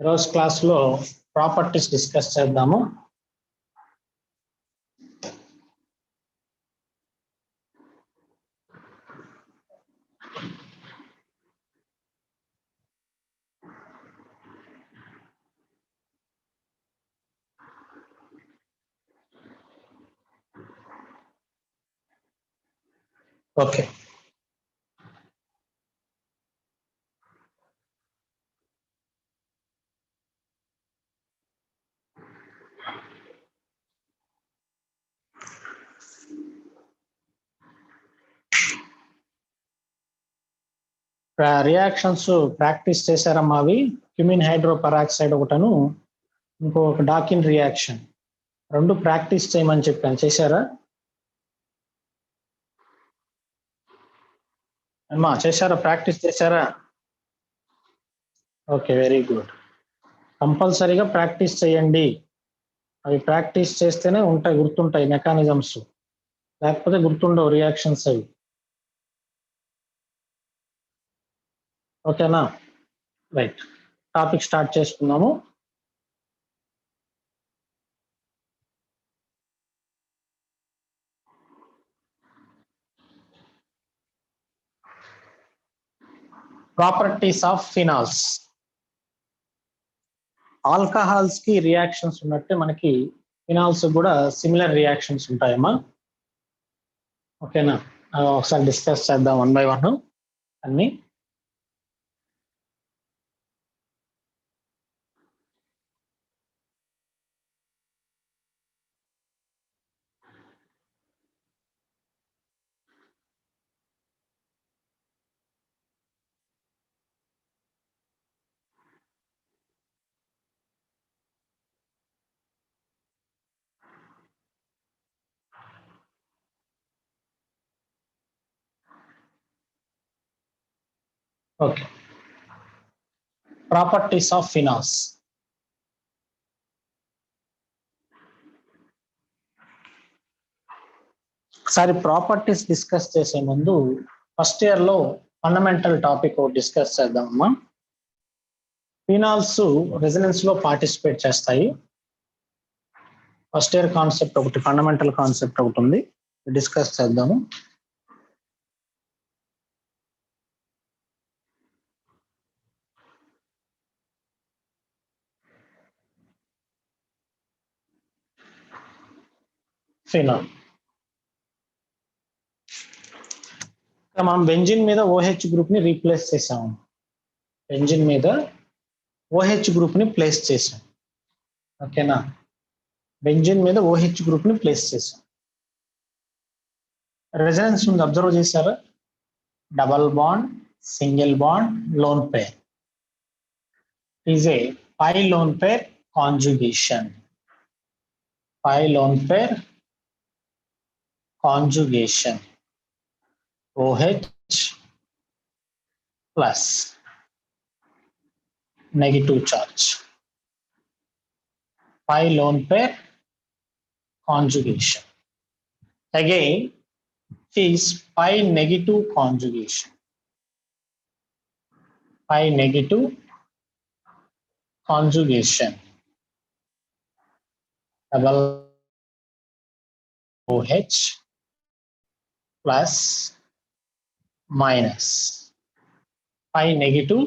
ఈరోజు క్లాస్లో properties discuss చేద్దాము. ఓకే, రియాక్షన్స్ ప్రాక్టీస్ చేశారమ్మా. అవి క్యూమిన్ హైడ్రోపెరాక్సైడ్ ఒకటను ఇంకొక డాకిన్ రియాక్షన్ రెండు ప్రాక్టీస్ చేయమని చెప్పాను. చేశారా అమ్మా? చేశారా? ప్రాక్టీస్ చేశారా? Okay, very good. కంపల్సరీగా ప్రాక్టీస్ చేయండి. అవి ప్రాక్టీస్ చేస్తేనే ఉంటాయి, గుర్తుంటాయి మెకానిజమ్స్, లేకపోతే గుర్తుండవు రియాక్షన్స్ అవి. ఓకేనా? రైట్, టాపిక్ స్టార్ట్ చేసుకుందాము. Properties of phenols. ఆల్కహాల్స్ కి రియాక్షన్స్ ఉన్నట్టే మనకి ఫినాల్స్ కూడా సిమిలర్ రియాక్షన్స్ ఉంటాయమ్మా. ఓకేనా? ఒకసారి డిస్కస్ చేద్దాం వన్ బై వన్ అన్ని. Okay, properties of phenols. ఒకసారి ప్రాపర్టీస్ డిస్కస్ చేసే ముందు ఫస్ట్ ఇయర్ లో ఫండమెంటల్ టాపిక్ డిస్కస్ చేద్దామమ్మా. ఫినాల్స్ రెజనెన్స్ లో పార్టిసిపేట్ చేస్తాయి. ఫస్ట్ ఇయర్ కాన్సెప్ట్ ఒకటి, ఫండమెంటల్ కాన్సెప్ట్ ఒకటి ఉంది, డిస్కస్ చేద్దాము. ఫినాల్ మనం బెంజిన్ మీద OH గ్రూప్ ని రీప్లేస్ చేసాము. బెంజిన్ మీద OH గ్రూప్ ని ప్లేస్ చేసాం. ఓకేనా? బెంజిన్ మీద OH గ్రూప్ ని ప్లేస్ చేసాం. రెజనెన్స్ ఉంది, అబ్జర్వ్ చేశారా? Double bond, single bond, lone pair. Is a pi lone pair conjugation. Pi lone pair conjugation. OH plus negative charge. Pi lone pair conjugation. Again, is pi negative conjugation. Pi negative conjugation. Double OH plus minus pi negative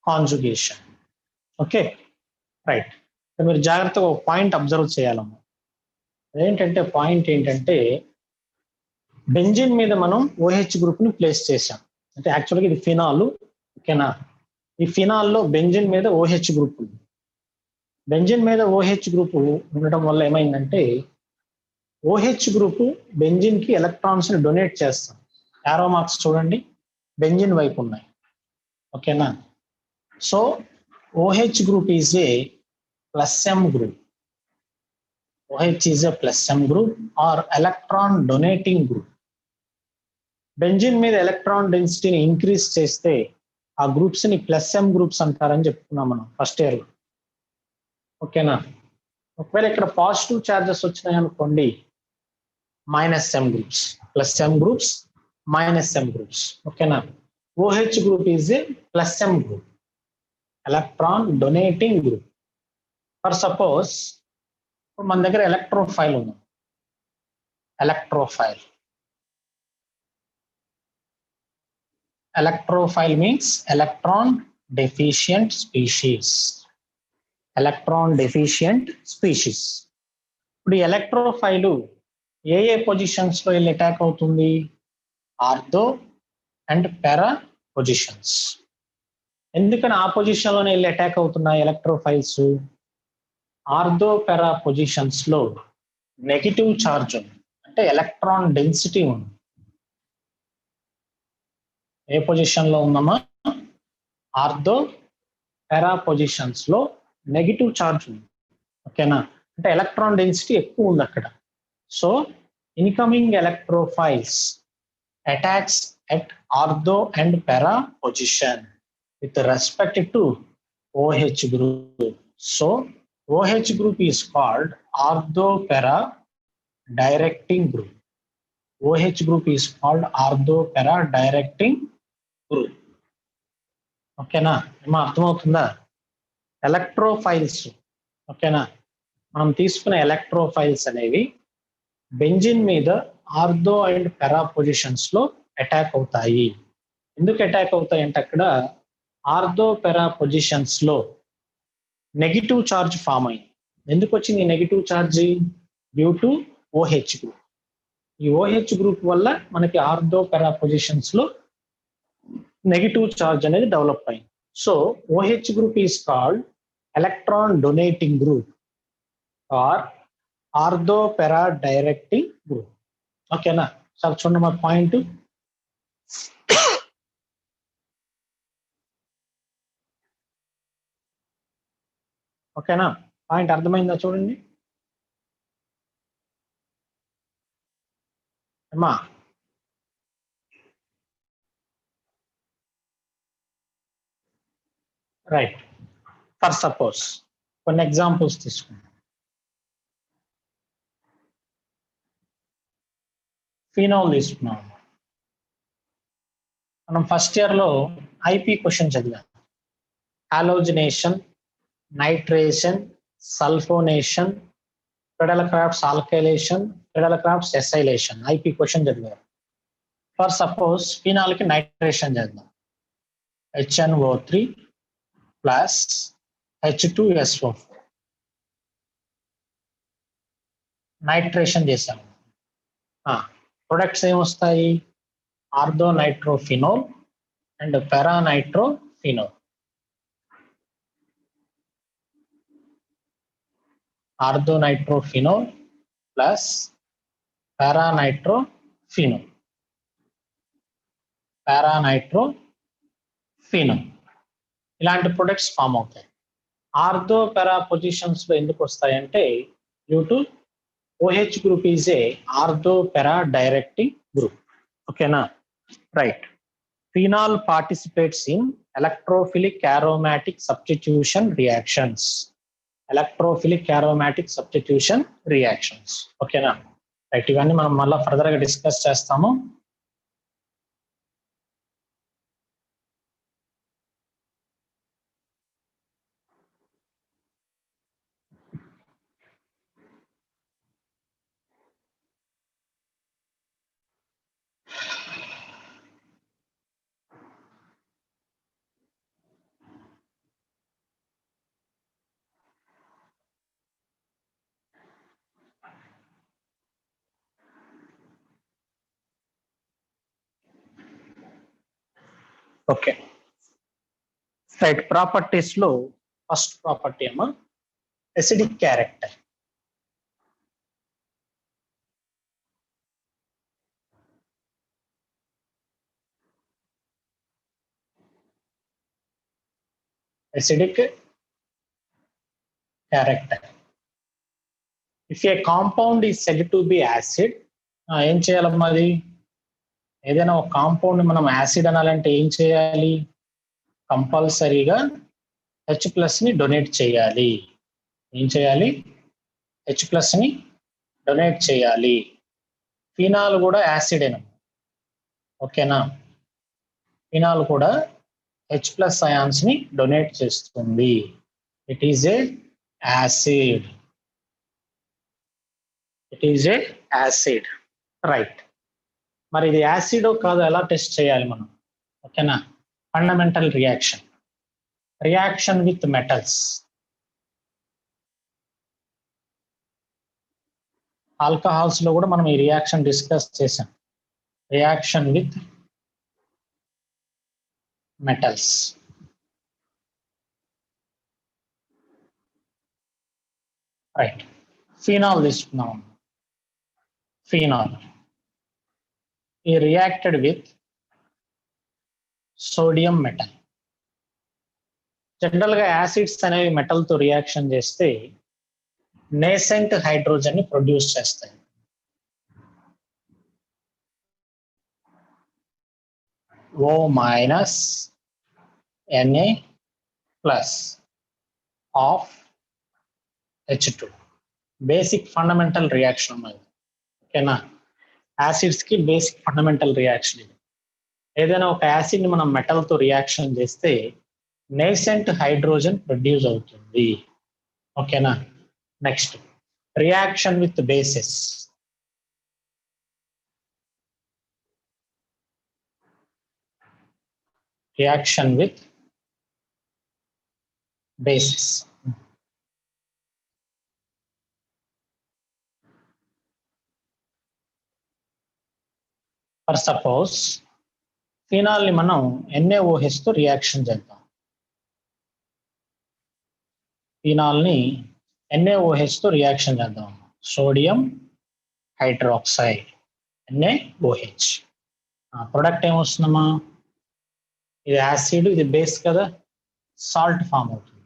conjugation. Okay, right. మీరు జాగ్రత్తగా ఒక point observe చేయాలమ్మా. అదేంటంటే point ఏంటంటే benzene మీద మనం OH group ని place చేసాం. అంటే యాక్చువల్గా ఇది ఫినాల్. ఓకేనా? ఈ ఫినాల్లో బెంజిన్ మీద OH గ్రూప్ ఉంది. బెంజిన్ మీద OH గ్రూప్ ఉండటం వల్ల ఏమైందంటే OH గ్రూప్ బెంజిన్ కి ఎలక్ట్రాన్స్ ని డొనేట్ చేస్తాం. యారో మార్క్స్ చూడండి, బెంజిన్ వైపు ఉన్నాయి. ఓకేనా? So OH group is a plus M group. OH is a plus M group or electron donating group. Benzene మీద ఎలక్ట్రాన్ డెన్సిటీని ఇంక్రీజ్ చేస్తే ఆ గ్రూప్స్ ని ప్లస్ M గ్రూప్స్ అంటారని చెప్పుకున్నాం మనం ఫస్ట్ ఇయర్ లో. ఓకేనా? ఒకవేళ ఇక్కడ పాజిటివ్ చార్జెస్ వచ్చినాయి అనుకోండి, minus M groups, plus M groups, minus M groups. ఓకేనా? OH group is A plus M group. Electron donating group. For suppose ఇప్పుడు మన దగ్గర ఎలక్ట్రోఫైల్ ఉంది. Electrophile means electron deficient species. ఇప్పుడు ఈ ఎలక్ట్రోఫైలు ఏ పొజిషన్స్ లో వెళ్ళి అటాక్ అవుతుంది? Ortho and para positions. ఎందుకని ఆ పొజిషన్ లోనే వెళ్ళి అటాక్ అవుతున్నాయి ఎలక్ట్రోఫైల్స్? ఆర్థో పారా పొజిషన్స్ లో నెగిటివ్ చార్జ్ ఉంది, అంటే ఎలక్ట్రాన్ డెన్సిటీ ఉంది. ఏ పొజిషన్ లో ఉందమ్మా? ఆర్థో పారా పొజిషన్స్ లో నెగిటివ్ చార్జ్ ఉంది. ఓకేనా? అంటే ఎలక్ట్రాన్ డెన్సిటీ ఎక్కువ ఉంది అక్కడ. So incoming electrophiles attacks at ortho and para position with respect to OH group. So OH group is called ortho para directing group. OH group is called ortho para directing group. ఓకేనా? ఏమో అర్థమవుతుందా? Electrophiles, ఓకేనా, మనం తీసుకునే electrophiles అనేవి benzene మీద ortho and para positions లో attack అవుతాయి. ఎందుకు అటాక్ అవుతాయి అంటే అక్కడ ఆర్థో పారా పొజిషన్స్ లో నెగిటివ్ చార్జ్ ఫామ్ అయింది. ఎందుకు వచ్చింది ఈ negative charge? Due to OH group. ఈ OH గ్రూప్ వల్ల మనకి ఆర్థో పారా పొజిషన్స్ లో నెగిటివ్ చార్జ్ అనేది డెవలప్ అయింది. So OH group is called electron donating group or ortho para directing group. ఓకేనా? సార్ చూడండి మా పాయింట్. ఓకేనా? పాయింట్ అర్థమైందా? చూడండి అమ్మా. రైట్. ఫర్ సపోజ్ కొన్ని ఎగ్జాంపుల్స్ తీసుకుందాం. ఫినాల్ తీసుకున్నాం. మనం ఫస్ట్ ఇయర్ లో ఐపీ క్వశ్చన్ చదివాం. Halogenation, nitration, sulphonation, Friedel Crafts alkylation, Friedel Crafts acylation, IP question చదివారు. ఫర్ సపోజ్ ఫినాల్ కి నైట్రేషన్ చేద్దాం. HNO3 ప్లస్ H2SO4 నైట్రేషన్ చేసాము. ప్రొడక్ట్స్ ఏమొస్తాయి? Ortho nitrophenol and para nitrophenol. Ortho nitrophenol plus para nitrophenol. ఇలాంటి products form అవుతాయి. Ortho para positions లో ఎందుకు వస్తాయంటే due to OH group is a ortho para directing group. ఓకేనా? Right. Phenol participates in electrophilic aromatic substitution reactions. ఓకేనా? Right. ఇవన్నీ మనం మళ్ళీ ఫర్దర్ గా డిస్కస్ చేస్తాము. Okay right. ప్రాపర్టీస్ లో ఫస్ట్ ప్రాపర్టీ ఏమో acidic character. Acidic character. If a compound is said to be acid, ఏం చేయాలమ్మా? అది ఏదైనా ఒక కాంపౌండ్ మనం యాసిడ్ అనాలంటే ఏం చేయాలి? కంపల్సరీగా H+ ని డొనేట్ చేయాలి. ఏం చేయాలి? H+ ని డొనేట్ చేయాలి. ఫినాల్ కూడా యాసిడేనా? ఓకేనా? ఫినాల్ కూడా H ప్లస్ అయాన్స్ ని డొనేట్ చేస్తుంది. It is A acid. It is A acid, right. మరి ఇది యాసిడో కాదో ఎలా టెస్ట్ చేయాలి మనం? ఓకేనా, fundamental reaction, reaction with metals. Alcohols లో కూడా మనం ఈ రియాక్షన్ డిస్కస్ చేసాం, reaction with metals. Right, phenol తీసుకున్నాం. ఫినాల్ ఈ reacted with sodium metal. General గా యాసిడ్స్ అనేవి మెటల్ తో రియాక్షన్ చేస్తే నేసెంట్ హైడ్రోజన్ ని ప్రొడ్యూస్ చేస్తాయి. O minus Na plus of H2. Basic fundamental reaction ఉన్నది. ఓకేనా, యాసిడ్స్ కి బేసిక్ ఫండమెంటల్ రియాక్షన్ ఇది. ఏదైనా ఒక యాసిడ్ ని మనం మెటల్ తో రియాక్షన్ చేస్తే నేసెంట్ హైడ్రోజన్ ప్రొడ్యూస్ అవుతుంది. ఓకేనా, next reaction with bases. Reaction with bases. For suppose phenol ని మనం NaOH తో రియాక్షన్ చేద్దాం. ఫినాల్ ని NaOH తో రియాక్షన్ చేద్దాం. Sodium hydroxide NaOH. ప్రొడక్ట్ ఏమొస్తుందమ్మా? ఇది యాసిడ్, ఇది బేస్ కదా, సాల్ట్ ఫామ్ అవుతుంది.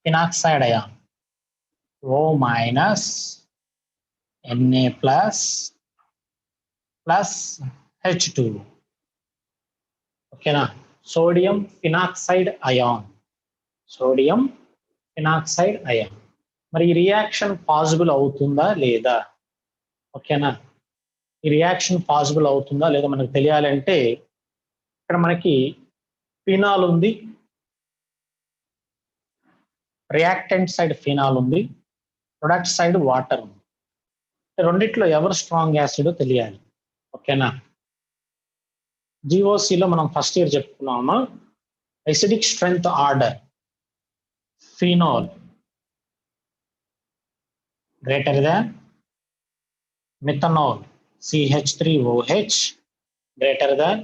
Phenoxide ion O minus Na plus plus H2. ఓకేనా, sodium phenoxide ion, sodium phenoxide ion. మరి ఈ రియాక్షన్ పాసిబుల్ అవుతుందా లేదా? ఓకేనా, ఈ రియాక్షన్ పాసిబుల్ అవుతుందా లేదా మనకు తెలియాలంటే ఇక్కడ మనకి ఫినాల్ ఉంది, రియాక్టెంట్ సైడ్ ఫినాల్ ఉంది, ప్రొడక్ట్ సైడ్ వాటర్ ఉంది. రెండిట్లో ఎవరు స్ట్రాంగ్ యాసిడ్ తెలియాలి. ఓకేనా, GOCలో మనం ఫస్ట్ ఇయర్ చెప్పుకున్నాము, acidic strength order phenol greater than methanol CH3OH greater than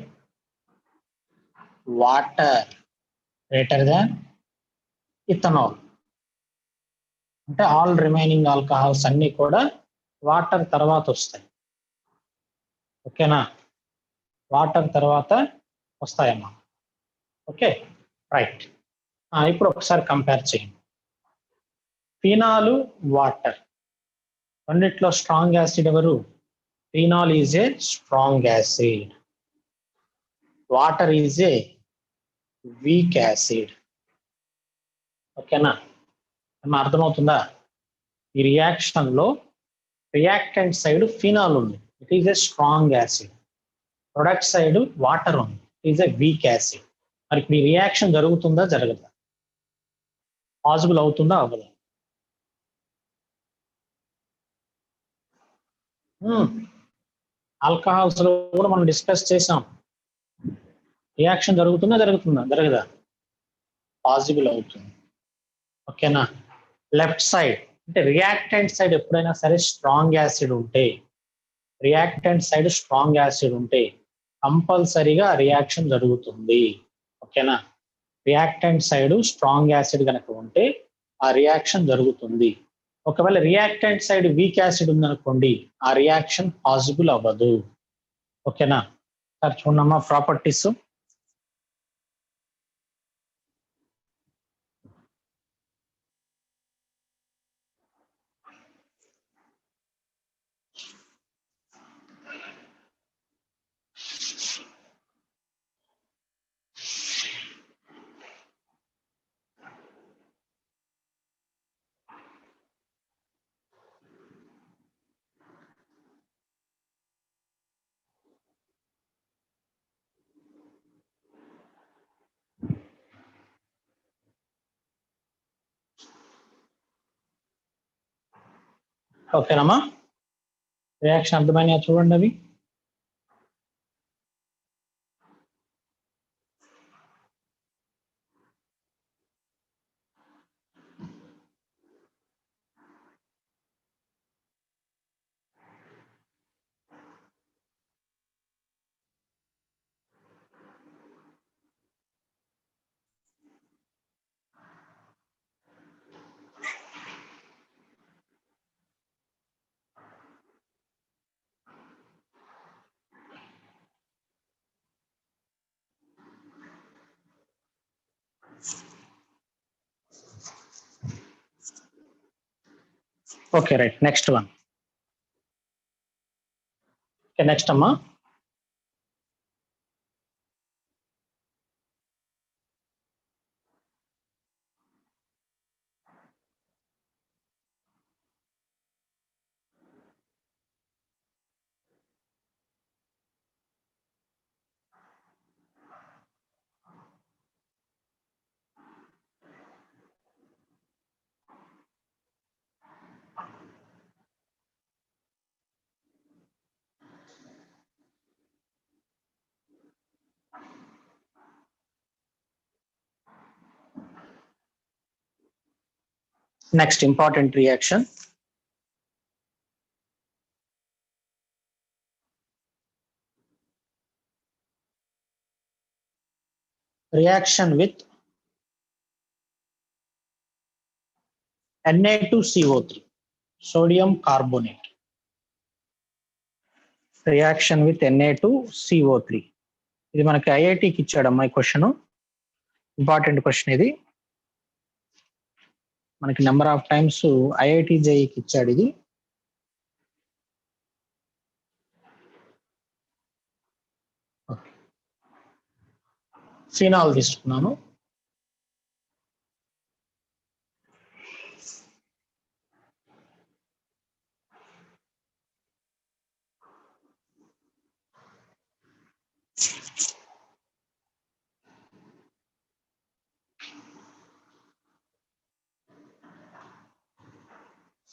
water greater than ethanol. అంటే ఆల్ రిమైనింగ్ ఆల్కహాల్స్ అన్ని కూడా వాటర్ తర్వాత వస్తాయి. ఓకేనా, వాటర్ తర్వాత వస్తాయమ్మా. Okay, right. ఇప్పుడు ఒకసారి కంపేర్ చేయండి. ఫినాలు వాటర్, రెండిట్లో స్ట్రాంగ్ యాసిడ్ ఎవరు? Phenol is a strong acid, water is a weak acid. ఓకేనా, అర్థమవుతుందా? ఈ రియాక్షన్ లో రియాక్టెంట్ సైడ్ ఫినాల్ ఉంది, it is a strong acid. Product side water ఉంది, it is a weak acid. మరి ఇప్పుడు ఈ రియాక్షన్ జరుగుతుందా జరగదా? పాసిబుల్ అవుతుందా అవ్వదా? ఆల్కహాల్స్ లో కూడా మనం డిస్కస్ చేసాం, రియాక్షన్ జరుగుతుందా జరగదా? పాసిబుల్ అవుతుంది. ఓకేనా, లెఫ్ట్ సైడ్ అంటే రియాక్టెంట్ సైడ్ ఎప్పుడైనా సరే స్ట్రాంగ్ యాసిడ్ ఉంటే, రియాక్టెంట్ సైడ్ స్ట్రాంగ్ యాసిడ్ ఉంటే కంపల్సరీగా రియాక్షన్ జరుగుతుంది. ఓకేనా, రియాక్టెంట్ సైడ్ స్ట్రాంగ్ యాసిడ్ కనుక ఉంటే ఆ రియాక్షన్ జరుగుతుంది. ఒకవేళ రియాక్టెంట్ సైడ్ వీక్ యాసిడ్ ఉందనుకోండి, ఆ రియాక్షన్ పాసిబుల్ అవ్వదు. ఓకేనా, సార్ చూడమ్మా ప్రాపర్టీస్. ఓకేనమ్మా, రియాక్షన్ అర్థమైనా చూడండి అవి. Okay, right. Next one. Okay, next అమ్మా. Next important reaction. Reaction with Na2CO3, sodium carbonate. Reaction with Na2CO3. ఇది మనకి ఐఐటికి ఇచ్చాడమ్మా ఈ క్వశ్చన్. ఇంపార్టెంట్ క్వశ్చన్ ఇది. మనకి నెంబర్ ఆఫ్ టైమ్స్ ఐఐటి జేఈకి ఇచ్చాడు ఇది. ఫినాల్ తీసుకున్నాను.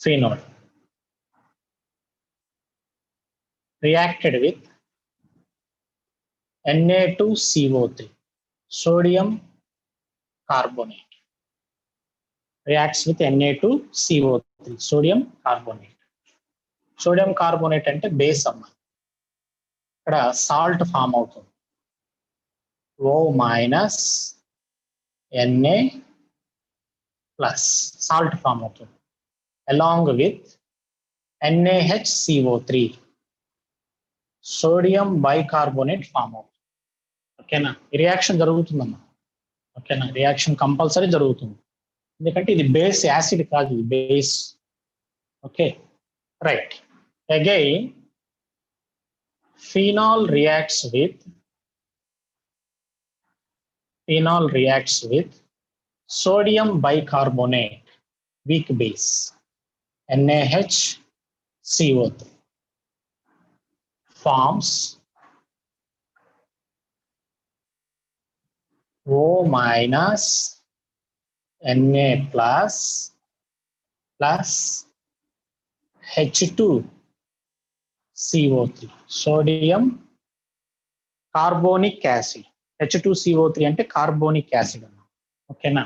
Phenol reacted with Na2CO3, sodium carbonate. Reacts with Na2CO3, sodium carbonate. Sodium carbonate అంటే base అమ్మ. ఇక్కడ సాల్ట్ ఫామ్ అవుతుంది. O minus Na plus salt form అవుతుంది. along with NaHCO3, sodium bicarbonate form అవుతుంది. ఓకేనా, ఈ రియాక్షన్ జరుగుతుందమ్మా. ఓకేనా, రియాక్షన్ కంపల్సరీ జరుగుతుంది, ఎందుకంటే ఇది బేస్, యాసిడ్ కాదు, ఇది base. Okay, right. Again phenol reacts with sodium bicarbonate, weak base, NaHCO3, forms O minus Na plus H2CO3, sodium carbonic acid. H2CO3 అంటే కార్బోనిక్ యాసిడ్ అన్న. ఓకేనా,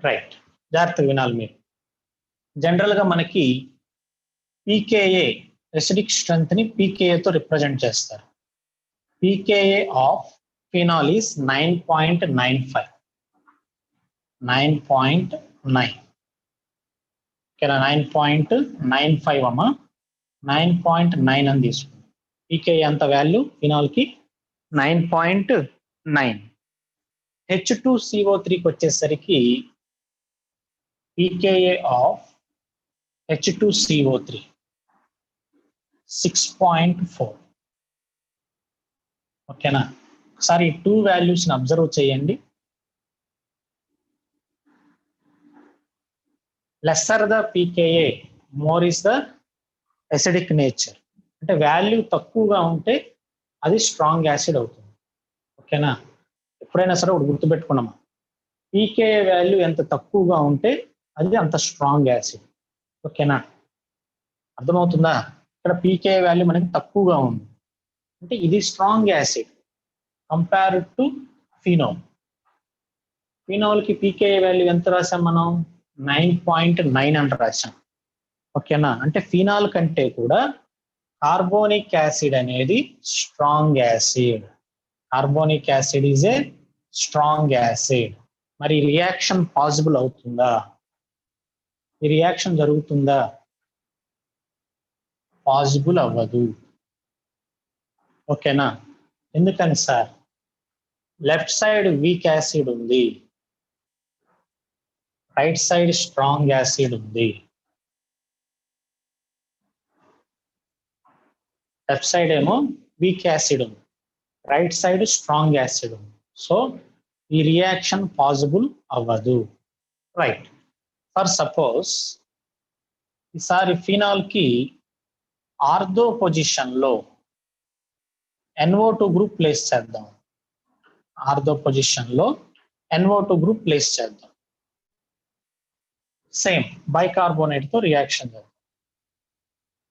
రైట్. జాగ్రత్తగా వినాలి మీరు. జనరల్ గా మనకి పీకేఏ, ఎసిడిక్ స్ట్రెంత్ ని పీకేఏతో రిప్రజెంట్ చేస్తారు. PKa of phenol is 9.95, 9.9. ఓకేనా, 9.95 అమ్మా, 9.9 అని తీసుకుంది. పీకేఏ అంత వాల్యూ ఫినాల్ కి 9.9. H2CO3కి వచ్చేసరికి pKa of H2CO3 6.4. ఓకేనా, ఒకసారి ఈ టూ వాల్యూస్ ని అబ్జర్వ్ చేయండి. Lesser the pKa, more is the acidic nature. అంటే వాల్యూ తక్కువగా ఉంటే అది స్ట్రాంగ్ యాసిడ్ అవుతుంది. ఓకేనా, ఎప్పుడైనా సరే ఒకటి గుర్తుపెట్టుకున్నామా, pKa వాల్యూ ఎంత తక్కువగా ఉంటే అది అంత స్ట్రాంగ్ యాసిడ్. ఓకేనా, అర్థమవుతుందా? ఇక్కడ పీకే వాల్యూ మనకి తక్కువగా ఉంది, అంటే ఇది strong acid compare to phenol. ఫినోల్కి పీకే వాల్యూ ఎంత రాసాం మనం? 9.9 అని రాసాం. ఓకేనా? అంటే ఫినాల్ కంటే కూడా కార్బోనిక్ యాసిడ్ అనేది strong acid. Carbonic acid is a strong acid. మరి రియాక్షన్ పాసిబుల్ అవుతుందా? ఈ రియాక్షన్ జరుగుతుందా? పాసిబుల్ అవ్వదు. ఓకేనా? ఎందుకని sir? Left side weak acid ఉంది, రైట్ సైడ్ స్ట్రాంగ్ యాసిడ్ ఉంది. లెఫ్ట్ సైడ్ ఏమో వీక్ యాసిడ్ ఉంది, రైట్ సైడ్ స్ట్రాంగ్ యాసిడ్ ఉంది. సో ఈ రియాక్షన్ పాసిబుల్ అవ్వదు. రైట్. ఫర్ సపోజ్ ఈసారి ఫినాల్ కి ఆర్థో పొజిషన్ లో NO2 గ్రూప్ ప్లేస్ చేద్దాం. ఆర్థో పొజిషన్ లో NO2 గ్రూప్ ప్లేస్ చేద్దాం. సేమ్ బైకార్బోనేట్ తో రియాక్షన్ చేద్దాం.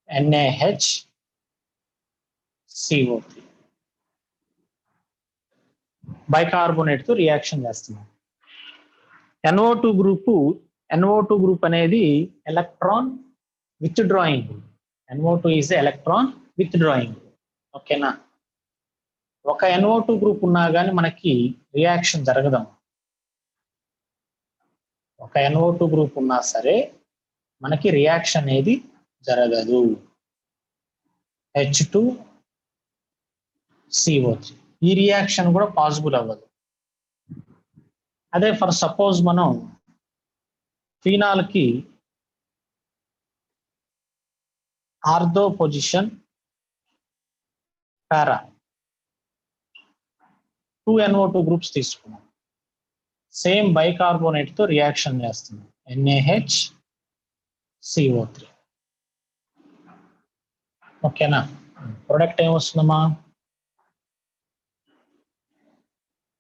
NaHCO3 బైకార్బోనేట్ తో రియాక్షన్ చేస్తున్నాం. NO2 గ్రూప్ అనేది electron with drawing. NO2 is electron with drawing. ఓకేనా? ఒక NO2 గ్రూప్ ఉన్నా కానీ మనకి రియాక్షన్ జరగదాం. ఒక NO2 గ్రూప్ ఉన్నా సరే మనకి రియాక్షన్ అనేది జరగదు. H2CO3 ఈ రియాక్షన్ కూడా పాసిబుల్ అవ్వదు. అదే ఫర్ సపోజ్ మనం ఫినాల్ కి ortho position para 2 NO2 groups తీసుకున్నాం. సేమ్ బైకార్బోనేట్ తో రియాక్షన్ చేస్తున్నాం. NaHCO3. ఓకేనా? ప్రొడక్ట్ ఏమొస్తుందమ్మా?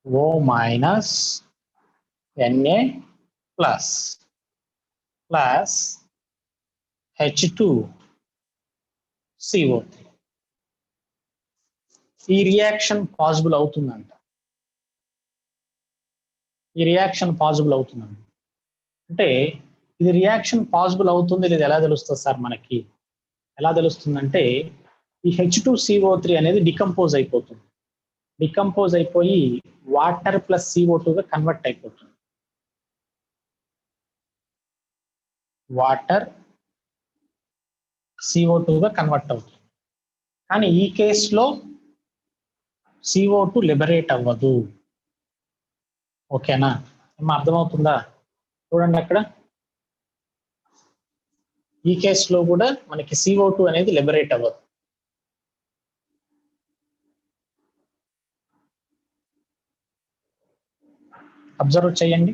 O minus Na plus H2CO3. ఈ రియాక్షన్ పాసిబుల్ అవుతుందంట. ఈ రియాక్షన్ పాసిబుల్ అవుతుందంట అంటే ఇది రియాక్షన్ పాసిబుల్ అవుతుంది లేదా ఎలా తెలుస్తుంది సార్ మనకి? ఎలా తెలుస్తుందంటే ఈ H2CO3 అనేది డికంపోజ్ అయిపోతుంది. డికంపోజ్ అయిపోయి వాటర్ ప్లస్ CO2 గా కన్వర్ట్ అయిపోతుంది. వాటర్ CO2 గా కన్వర్ట్ అవుతుంది. కానీ ఈ కేసులో CO2 లిబరేట్ అవ్వదు. ఓకేనా? ఏమో అర్థమవుతుందా? చూడండి అక్కడ ఈ కేసులో కూడా మనకి CO2 అనేది లిబరేట్ అవ్వదు. అబ్జర్వ్ చేయండి.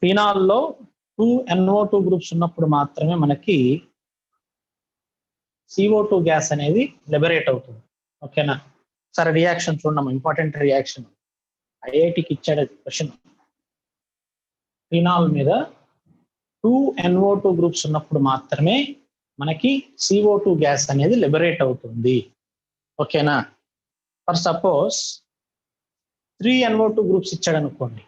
ఫినాల్లో 2 NO2 గ్రూప్స్ ఉన్నప్పుడు మాత్రమే మనకి CO2 గ్యాస్ అనేది లిబరేట్ అవుతుంది. ఓకేనా? సరే రియాక్షన్ చూడడం ఇంపార్టెంట్ రియాక్షన్. ఐఐటికి ఇచ్చాడు క్వశ్చన్. ఫినాల్ మీద 2 NO2 గ్రూప్స్ ఉన్నప్పుడు మాత్రమే మనకి CO2 గ్యాస్ అనేది లిబరేట్ అవుతుంది. ఓకేనా? ఫర్ సపోజ్ 3 NO2 గ్రూప్స్ ఇచ్చాడు అనుకోండి.